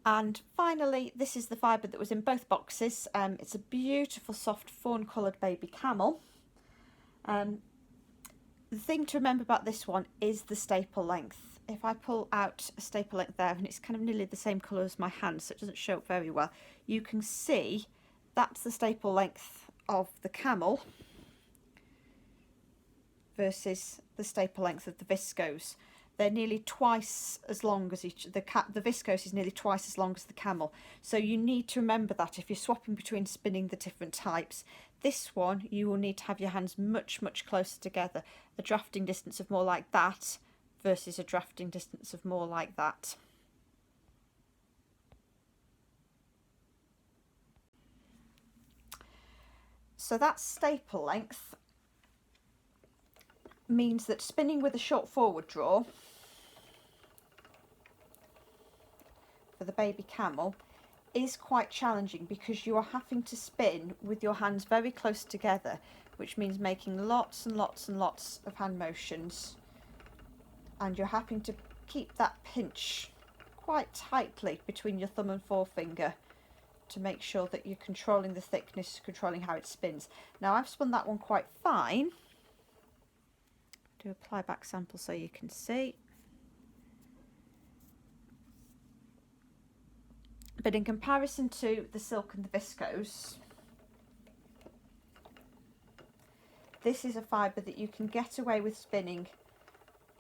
And finally, this is the fibre that was in both boxes. It's a beautiful soft fawn coloured baby camel. The thing to remember about this one is the staple length. If I pull out a staple length there, and it's kind of nearly the same colour as my hand, so it doesn't show up very well, you can see that's the staple length of the Camel versus the staple length of the viscose. They're nearly twice as long as each. The viscose is nearly twice as long as the Camel, so you need to remember that if you're swapping between spinning the different types. This one you will need to have your hands much closer together, a drafting distance of more like that versus a drafting distance of more like that. So that staple length means that spinning with a short forward draw for the baby Camel is quite challenging, because you are having to spin with your hands very close together, which means making lots and lots of hand motions, and you're having to keep that pinch quite tightly between your thumb and forefinger to make sure that you're controlling the thickness, controlling how it spins. Now I've spun that one quite fine. Do a ply back sample so you can see. But in comparison to the silk and the viscose, this is a fibre that you can get away with spinning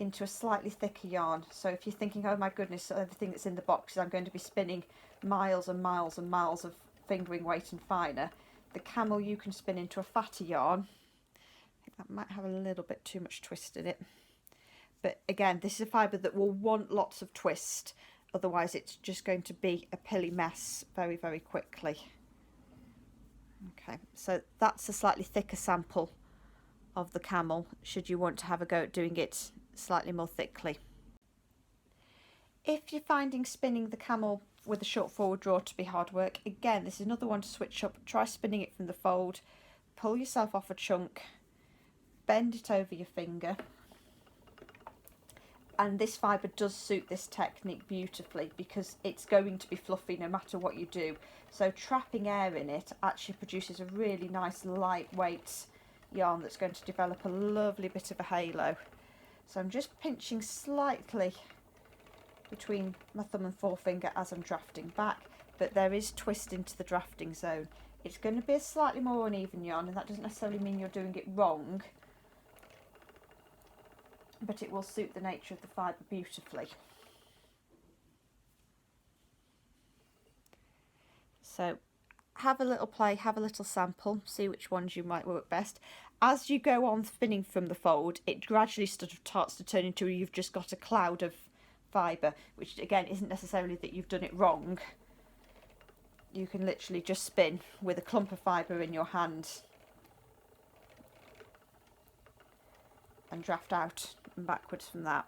into a slightly thicker yarn. So if you're thinking, oh my goodness, everything that's in the boxes, I'm going to be spinning miles and miles and miles of fingering weight and finer, the Camel you can spin into a fatter yarn. I think that might have a little bit too much twist in it. But again, this is a fibre that will want lots of twist, otherwise it's just going to be a pilly mess very quickly. Okay, so that's a slightly thicker sample of the Camel, should you want to have a go at doing it slightly more thickly. If you're finding spinning the Camel with a short forward draw to be hard work, again, this is another one to switch up. Try spinning it from the fold, pull yourself off a chunk, bend it over your finger, and this fibre does suit this technique beautifully because it's going to be fluffy no matter what you do. So trapping air in it actually produces a really nice lightweight yarn that's going to develop a lovely bit of a halo. So I'm just pinching slightly between my thumb and forefinger as I'm drafting back, but there is twist into the drafting zone. It's going to be a slightly more uneven yarn, and that doesn't necessarily mean you're doing it wrong, but it will suit the nature of the fibre beautifully. So have a little play, have a little sample, see which ones you might work best. As you go on spinning from the fold, it gradually sort of starts to turn into you've just got a cloud of fibre, which again isn't necessarily that you've done it wrong. You can literally just spin with a clump of fibre in your hand and draft out and backwards from that.